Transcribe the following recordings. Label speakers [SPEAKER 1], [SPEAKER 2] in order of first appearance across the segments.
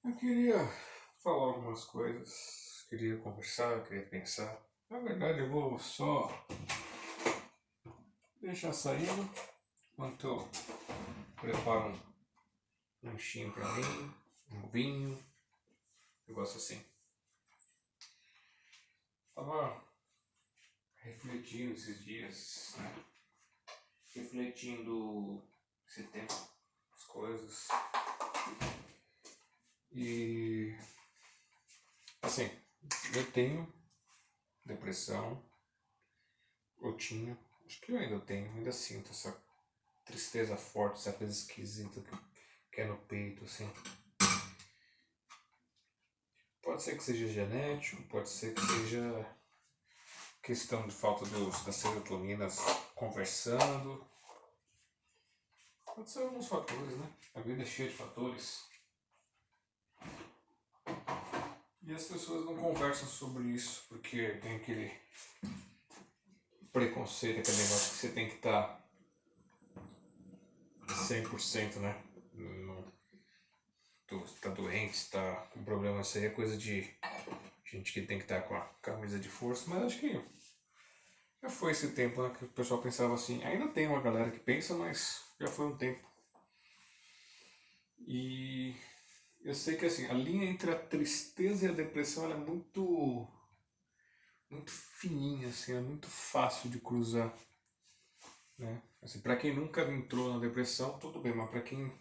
[SPEAKER 1] Eu queria falar algumas coisas, queria conversar, queria pensar. Na verdade, eu vou só deixar saindo enquanto eu preparo um lanchinho pra mim, um vinho, um negócio assim. Tava refletindo esses dias, né? Refletindo esse tempo, as coisas. E, assim, eu tenho depressão, eu tinha, acho que eu ainda tenho, ainda sinto essa tristeza forte, essa coisa esquisita que é no peito, assim. Pode ser que seja genético, pode ser que seja questão de falta das serotoninas conversando. Pode ser alguns fatores, né? A vida é cheia de fatores. E as pessoas não conversam sobre isso porque tem aquele preconceito, aquele negócio que você tem que estar 100%, né? Tu tá doente, está com problema, isso aí é coisa de gente que tem que estar com a camisa de força, mas acho que já foi esse tempo, né, que o pessoal pensava assim. Ainda tem uma galera que pensa, mas já foi um tempo. E eu sei que assim, a linha entre a tristeza e a depressão ela é muito fininha, assim, é muito fácil de cruzar, né? Assim, para quem nunca entrou na depressão, tudo bem, mas para quem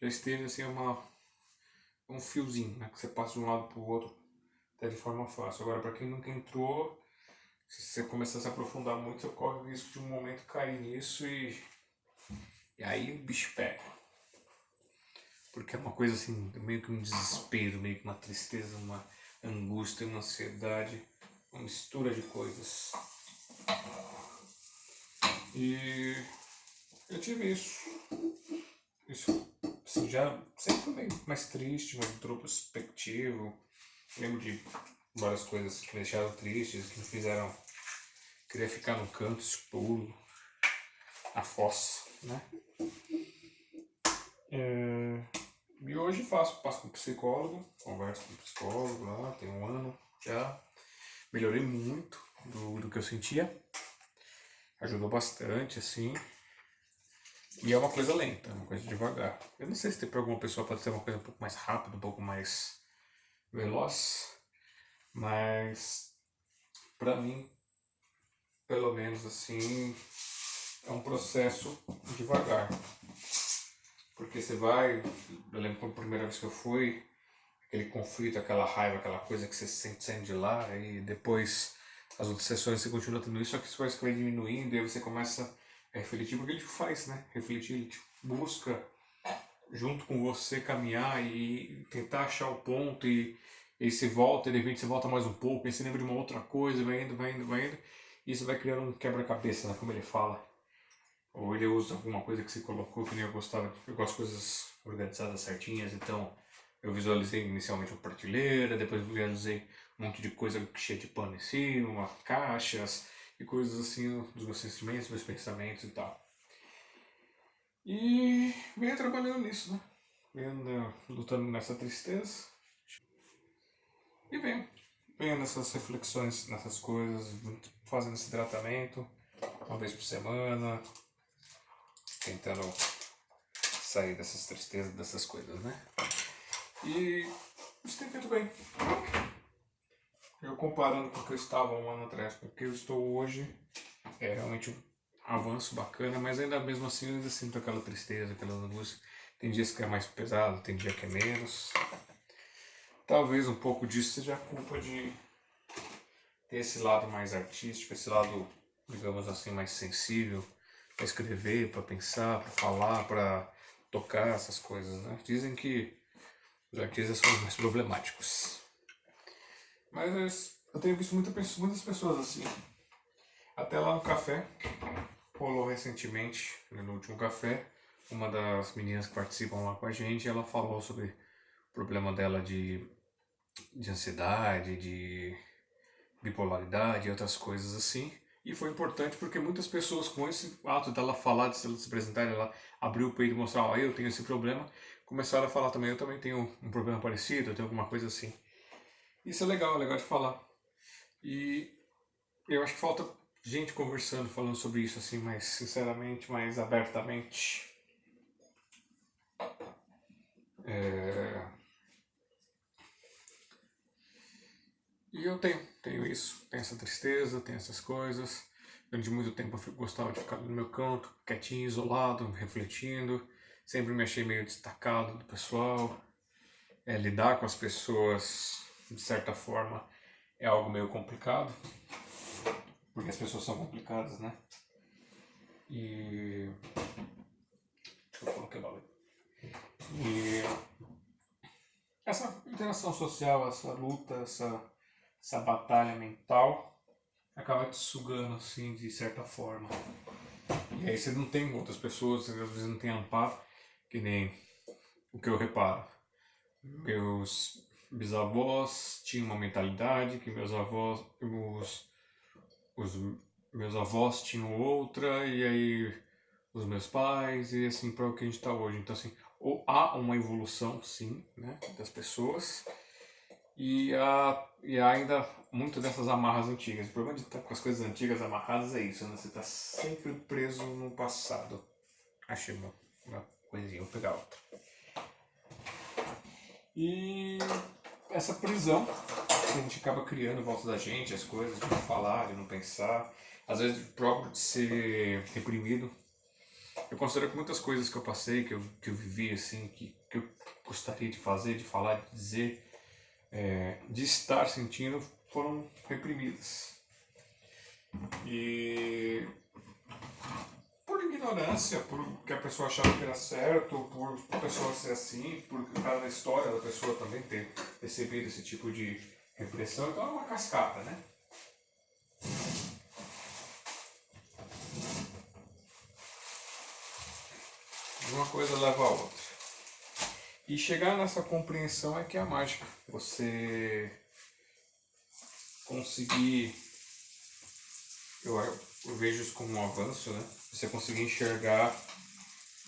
[SPEAKER 1] já esteve assim, um fiozinho, né, que você passa de um lado para o outro até de forma fácil. Agora, para quem nunca entrou, se você começar a se aprofundar muito, você corre o risco de um momento cair nisso e aí o bicho pega. Porque é uma coisa assim, meio que um desespero, meio que uma tristeza, uma angústia, uma ansiedade, uma mistura de coisas. E eu tive isso. Isso assim, já sempre foi meio mais triste, mais introspectivo. Lembro de várias coisas que me deixaram tristes, que me fizeram querer ficar no canto escuro, na fossa, né? E hoje passo com psicólogo, converso com psicólogo lá, tem um ano já. Melhorei muito do que eu sentia. Ajudou bastante, assim. E é uma coisa lenta, uma coisa devagar. Eu não sei se para alguma pessoa pode ser uma coisa um pouco mais rápida, um pouco mais veloz, mas para mim, pelo menos assim, é um processo devagar. Porque você vai, eu lembro que a primeira vez que eu fui, aquele conflito, aquela raiva, aquela coisa que você sente saindo de lá, e depois as outras sessões você continua tendo isso, só que isso vai diminuindo, e aí você começa a refletir, porque ele te faz, né? Refletir, ele te busca junto com você caminhar e tentar achar o ponto, e você volta, e de repente você volta mais um pouco, e você lembra de uma outra coisa, vai indo, vai indo, vai indo, e você vai criando um quebra-cabeça, né? Como ele fala. Ou ele usa alguma coisa que você colocou, que nem eu gostava, eu gosto de coisas organizadas certinhas, então eu visualizei inicialmente uma prateleira, depois visualizei um monte de coisa cheia de pano em cima, caixas e coisas assim dos meus sentimentos, meus pensamentos e tal. E venho trabalhando nisso, né? Venho lutando nessa tristeza e venho nessas reflexões, nessas coisas, fazendo esse tratamento uma vez por semana, tentando sair dessas tristezas, dessas coisas, né? E isso tem feito bem. Eu comparando com o que eu estava um ano atrás, com o que eu estou hoje, é realmente um avanço bacana, mas ainda mesmo assim eu ainda sinto aquela tristeza, aquela angústia. Tem dias que é mais pesado, tem dia que é menos. Talvez um pouco disso seja a culpa de ter esse lado mais artístico, esse lado, digamos assim, mais sensível para escrever, para pensar, para falar, para tocar essas coisas, né? Dizem que os artistas são os mais problemáticos. Mas eu tenho visto muitas pessoas assim. Até lá no café, rolou recentemente, no último café, uma das meninas que participam lá com a gente, ela falou sobre o problema dela de ansiedade, de bipolaridade e outras coisas assim. E foi importante porque muitas pessoas, com esse ato dela falar, de se apresentar, ela abriu o peito e mostrar, ó, eu tenho esse problema, começaram a falar também, eu também tenho um problema parecido, eu tenho alguma coisa assim. Isso é legal de falar. E eu acho que falta gente conversando, falando sobre isso assim, mais sinceramente, mais abertamente. É... E eu tenho isso, tenho essa tristeza, tenho essas coisas. Durante muito tempo eu gostava de ficar no meu canto, quietinho, isolado, refletindo. Sempre me achei meio destacado do pessoal. Lidar com as pessoas, de certa forma, é algo meio complicado. Porque as pessoas são complicadas, né? E... Deixa eu colocar o nome. E essa interação social, essa luta, essa batalha mental acaba te sugando assim de certa forma. E aí você não tem outras pessoas, às vezes não tem amparo, que nem o que eu reparo. Meus bisavós tinham uma mentalidade que os meus avós tinham outra, e aí os meus pais, e assim para o que a gente está hoje. Então assim, ou há uma evolução sim, né, das pessoas, e há ainda muito dessas amarras antigas. O problema de estar com as coisas antigas amarradas é isso, né? Você está sempre preso no passado. Achei uma coisinha, vou pegar outra. E essa prisão que a gente acaba criando em volta da gente, as coisas, de não falar, de não pensar, às vezes próprio de ser reprimido. Eu considero que muitas coisas que eu passei, que eu vivi, assim, que eu gostaria de fazer, de falar, de dizer, de estar sentindo, foram reprimidas. E por ignorância, por que a pessoa achava que era certo, por a pessoa ser assim, por o cara da história da pessoa também ter recebido esse tipo de repressão, então é uma cascata, né? Uma coisa leva a outra. E chegar nessa compreensão é que é a mágica. Você conseguir, eu vejo isso como um avanço, né? Você conseguir enxergar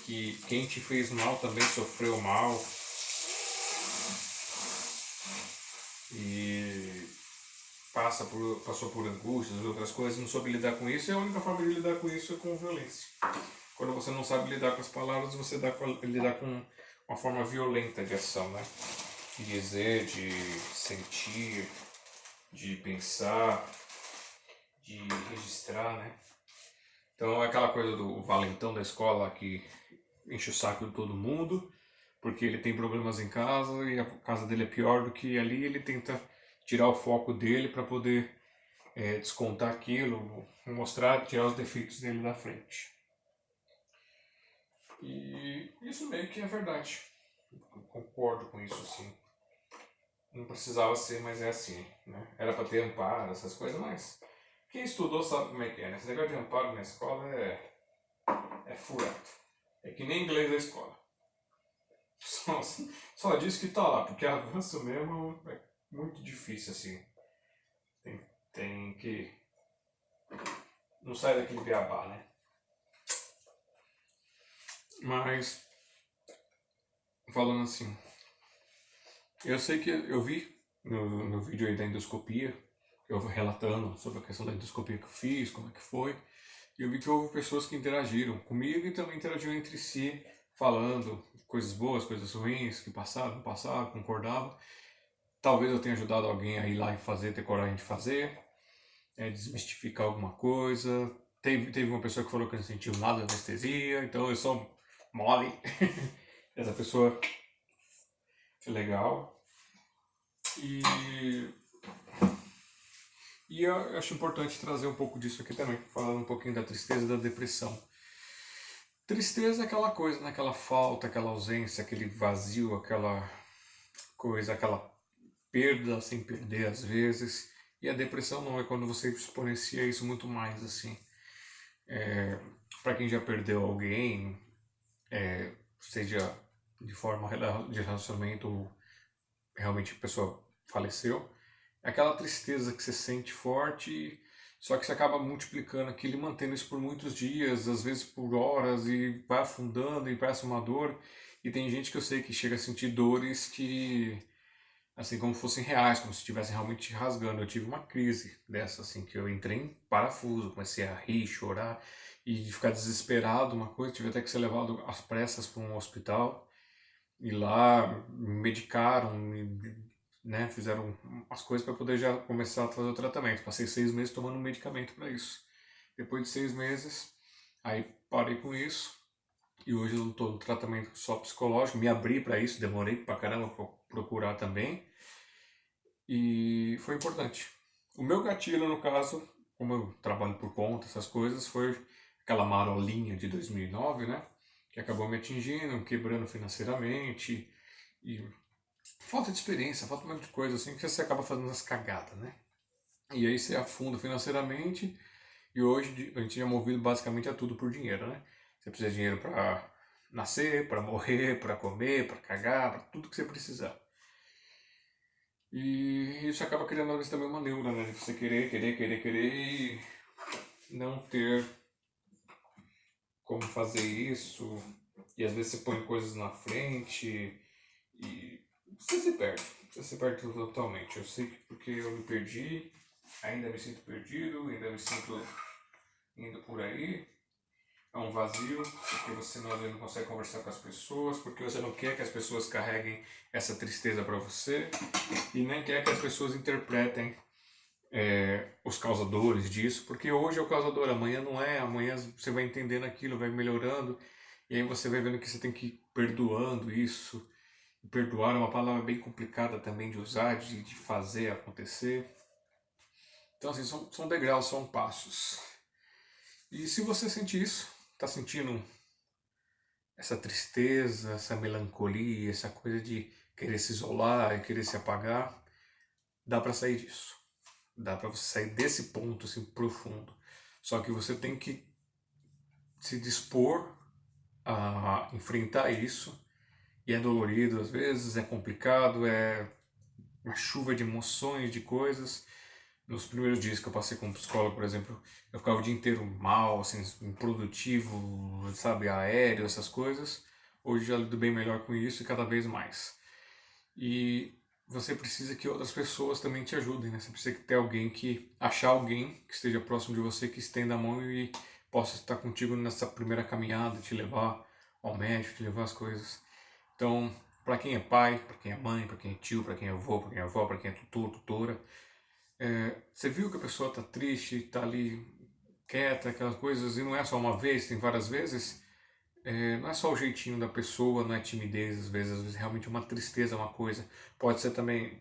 [SPEAKER 1] que quem te fez mal também sofreu mal e passou por angústias e outras coisas, não soube lidar com isso, e a única forma de lidar com isso é com violência. Quando você não sabe lidar com as palavras, você lidar com uma forma violenta de ação, né? De dizer, de sentir, de pensar, de registrar, né? Então é aquela coisa do valentão da escola que enche o saco de todo mundo, porque ele tem problemas em casa e a casa dele é pior do que ali, ele tenta tirar o foco dele para poder descontar aquilo, mostrar, tirar os defeitos dele da frente. E isso meio que é verdade. Eu concordo com isso, assim. Não precisava ser, mas é assim, né? Era para ter amparo, essas coisas, mas quem estudou sabe como é que é, né? Esse negócio de amparo na escola é furado. É que nem inglês da escola. Só diz que tá lá, porque avanço mesmo é muito difícil, assim. Tem que... Não sai daquele beabá, né? Mas, falando assim, eu sei que eu vi no vídeo aí da endoscopia, eu relatando sobre a questão da endoscopia que eu fiz, como é que foi, e eu vi que houve pessoas que interagiram comigo e também interagiram entre si, falando coisas boas, coisas ruins, que passaram, não passaram, concordavam. Talvez eu tenha ajudado alguém a ir lá e fazer, ter coragem de fazer, desmistificar alguma coisa. Teve uma pessoa que falou que não sentiu nada de anestesia, então eu sou mole. Essa pessoa é legal. E eu acho importante trazer um pouco disso aqui também, falando um pouquinho da tristeza e da depressão. Tristeza é aquela coisa, né? Aquela falta, aquela ausência, aquele vazio, aquela coisa, aquela perda sem perder às vezes. E a depressão não, é quando você exponencia isso muito mais, assim. Para quem já perdeu alguém, seja de forma de relacionamento ou realmente a pessoa faleceu, é aquela tristeza que você sente forte, só que você acaba multiplicando aquilo e mantendo isso por muitos dias, às vezes por horas, e vai afundando e parece uma dor. E tem gente que eu sei que chega a sentir dores que, assim, como fossem reais, como se estivessem realmente rasgando. Eu tive uma crise dessa, assim, que eu entrei em parafuso, comecei a rir, chorar e ficar desesperado, uma coisa. Tive até que ser levado às pressas para um hospital. E lá me medicaram, né, fizeram as coisas para poder já começar a fazer o tratamento. Passei 6 meses tomando medicamento para isso. Depois de 6 meses, aí parei com isso. E hoje eu estou no tratamento só psicológico. Me abri para isso, demorei pra caramba pra procurar também. E foi importante. O meu gatilho, no caso, como eu trabalho por conta, essas coisas, foi aquela marolinha de 2009, né? Que acabou me atingindo, quebrando financeiramente. E falta de experiência, falta um monte de coisa assim que você acaba fazendo as cagadas, né? E aí você afunda financeiramente. E hoje a gente é movido basicamente a tudo por dinheiro, né? Você precisa de dinheiro para nascer, para morrer, para comer, para cagar, para tudo que você precisar. E isso acaba criando às vezes também uma neura, né? De você querer e não ter como fazer isso. E às vezes você põe coisas na frente e você se perde. Você se perde totalmente. Eu sei que porque eu me perdi, ainda me sinto perdido, ainda me sinto indo por aí. É um vazio, porque você às vezes não consegue conversar com as pessoas, porque você não quer que as pessoas carreguem essa tristeza para você e nem quer que as pessoas interpretem os causadores disso, porque hoje é o causador, amanhã não é, amanhã você vai entendendo aquilo, vai melhorando, e aí você vai vendo que você tem que ir perdoando isso. E perdoar é uma palavra bem complicada também de usar, de fazer acontecer. Então, assim, são degraus, são passos. E se você sente isso, está sentindo essa tristeza, essa melancolia, essa coisa de querer se isolar e querer se apagar, dá para sair disso. Dá para você sair desse ponto assim profundo. Só que você tem que se dispor a enfrentar isso. E é dolorido às vezes, é complicado, é uma chuva de emoções, de coisas. Nos primeiros dias que eu passei como psicólogo, por exemplo, eu ficava o dia inteiro mal, assim, improdutivo, sabe, aéreo, essas coisas. Hoje já lido bem melhor com isso e cada vez mais. E você precisa que outras pessoas também te ajudem, né? Você precisa ter alguém achar alguém que esteja próximo de você, que estenda a mão e possa estar contigo nessa primeira caminhada, te levar ao médico, te levar as coisas. Então, para quem é pai, para quem é mãe, para quem é tio, para quem é avô, para quem é avó, para quem é tutor, tutora, você viu que a pessoa está triste, está ali quieta, aquelas coisas, e não é só uma vez, tem várias vezes, não é só o jeitinho da pessoa, não é timidez, às vezes realmente é uma tristeza, uma coisa. Pode ser também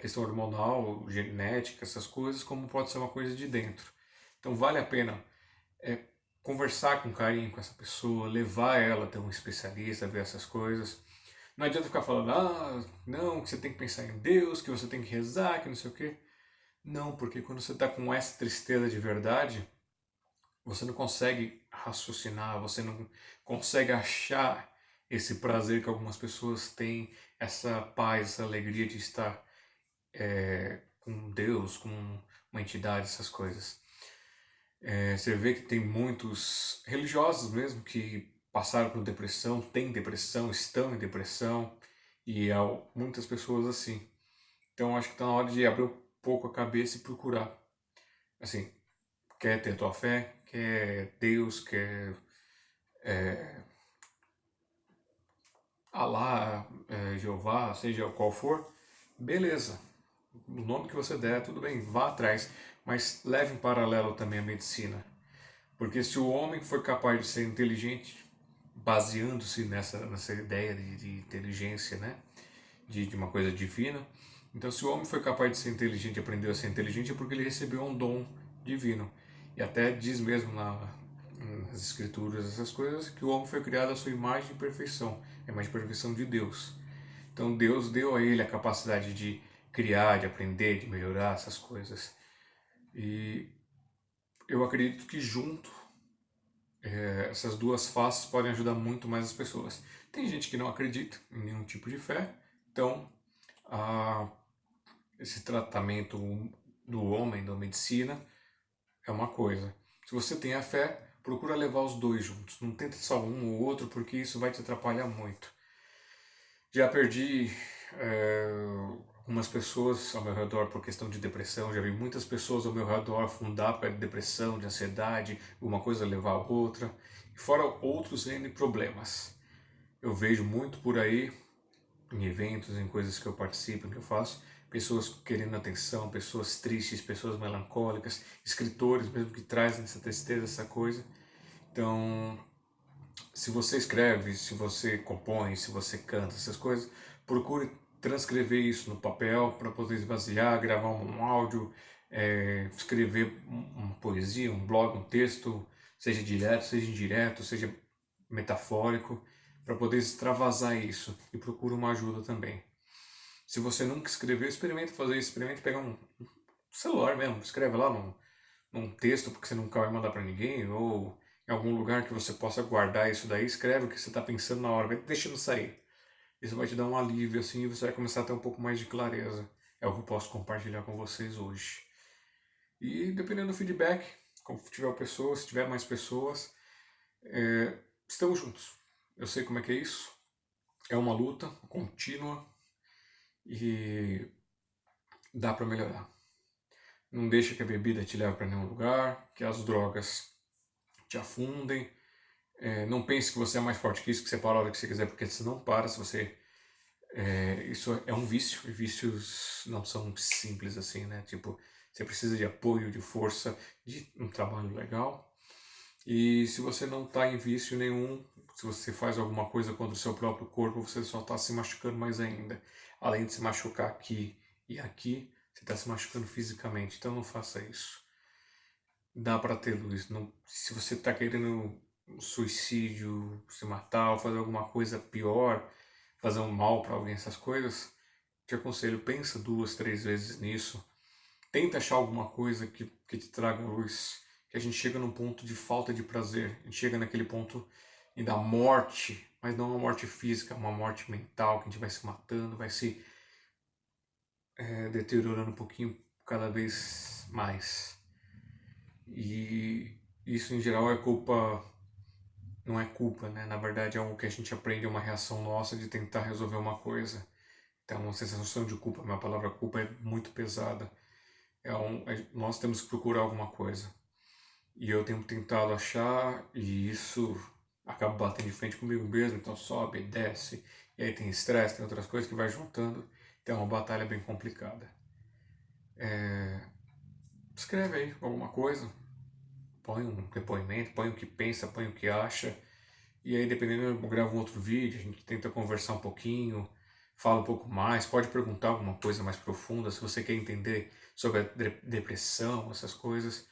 [SPEAKER 1] questão hormonal, genética, essas coisas, como pode ser uma coisa de dentro. Então vale a pena é, conversar com carinho com essa pessoa, levar ela até um especialista, ver essas coisas. Não adianta ficar falando, não, que você tem que pensar em Deus, que você tem que rezar, que não sei o quê. Não, porque quando você está com essa tristeza de verdade, você não consegue raciocinar, você não consegue achar esse prazer que algumas pessoas têm, essa paz, essa alegria de estar com Deus, com uma entidade, essas coisas. Você vê que tem muitos religiosos mesmo que passaram por depressão, têm depressão, estão em depressão, e há muitas pessoas assim. Então acho que está na hora de abrir um pouco a cabeça e procurar. Assim, quer ter a tua fé, quer Deus, quer Alá, Jeová, seja qual for, beleza. O nome que você der, tudo bem, vá atrás. Mas leve em paralelo também a medicina. Porque se o homem for capaz de ser inteligente, baseando-se nessa ideia de inteligência, né? De uma coisa divina, então se o homem foi capaz de ser inteligente e aprendeu a ser inteligente é porque ele recebeu um dom divino. E até diz mesmo nas escrituras, essas coisas, que o homem foi criado à sua imagem e perfeição, a imagem e perfeição de Deus. Então Deus deu a ele a capacidade de criar, de aprender, de melhorar essas coisas. E eu acredito que junto essas duas faces podem ajudar muito mais as pessoas. Tem gente que não acredita em nenhum tipo de fé, então esse tratamento do homem, da medicina, é uma coisa. Se você tem a fé, procura levar os dois juntos. Não tenta só um ou outro, porque isso vai te atrapalhar muito. Já perdi algumas pessoas ao meu redor por questão de depressão, já vi muitas pessoas ao meu redor afundar por causa de depressão, de ansiedade, uma coisa levar a outra, e fora outros N problemas. Eu vejo muito por aí, em eventos, em coisas que eu participo, que eu faço, pessoas querendo atenção, pessoas tristes, pessoas melancólicas, escritores mesmo que trazem essa tristeza, essa coisa. Então, se você escreve, se você compõe, se você canta, essas coisas, procure transcrever isso no papel para poder esvaziar, gravar um áudio, escrever uma poesia, um blog, um texto, seja direto, seja indireto, seja metafórico, para poder extravasar isso e procure uma ajuda também. Se você nunca escreveu, experimente fazer isso, experimente pegar um celular mesmo, escreve lá num texto porque você nunca vai mandar para ninguém, ou em algum lugar que você possa guardar isso daí, escreve o que você está pensando na hora, vai deixando sair. Isso vai te dar um alívio assim e você vai começar a ter um pouco mais de clareza. É o que eu posso compartilhar com vocês hoje. E dependendo do feedback, como tiver pessoas, se tiver mais pessoas, estamos juntos. Eu sei como é que é isso. É uma luta contínua e dá para melhorar. Não deixa que a bebida te leve para nenhum lugar, que as drogas te afundem. Não pense que você é mais forte que isso, que você para a hora que você quiser, porque você não para. Se você, isso é um vício, e vícios não são simples assim, né? Tipo, você precisa de apoio, de força, de um trabalho legal. E se você não está em vício nenhum, se você faz alguma coisa contra o seu próprio corpo, você só está se machucando mais ainda. Além de se machucar aqui e aqui, você está se machucando fisicamente. Então não faça isso. Dá para ter luz. Não, se você está querendo um suicídio, se matar ou fazer alguma coisa pior, fazer um mal para alguém, essas coisas, te aconselho, pensa 2, 3 vezes nisso. Tenta achar alguma coisa que te traga luz. Que a gente chega num ponto de falta de prazer. A gente chega naquele ponto da morte, mas não uma morte física, uma morte mental, que a gente vai se matando, vai se deteriorando um pouquinho cada vez mais. E isso em geral é culpa, não é culpa, né? Na verdade é algo que a gente aprende, é uma reação nossa de tentar resolver uma coisa. Então, uma sensação de culpa, a palavra culpa é muito pesada. Nós temos que procurar alguma coisa. E eu tenho tentado achar, e isso acaba batendo de frente comigo mesmo, então sobe, desce, e aí tem estresse, tem outras coisas que vai juntando. Então é uma batalha bem complicada. Escreve aí alguma coisa, põe um depoimento, põe o que pensa, põe o que acha, e aí dependendo eu gravo um outro vídeo, a gente tenta conversar um pouquinho, fala um pouco mais, pode perguntar alguma coisa mais profunda, se você quer entender sobre a depressão, essas coisas,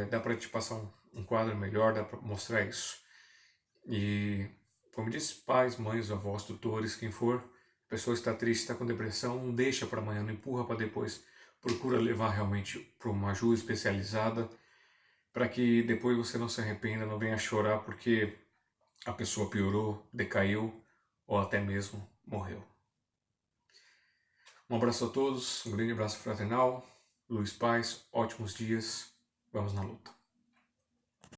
[SPEAKER 1] dá para te passar um quadro melhor, dá para mostrar isso. E, como disse, pais, mães, avós, tutores, quem for, a pessoa está triste, está com depressão, não deixa para amanhã, não empurra para depois, procura levar realmente para uma ajuda especializada, para que depois você não se arrependa, não venha chorar porque a pessoa piorou, decaiu ou até mesmo morreu. Um abraço a todos, um grande abraço fraternal, luz, paz, ótimos dias, vamos na luta.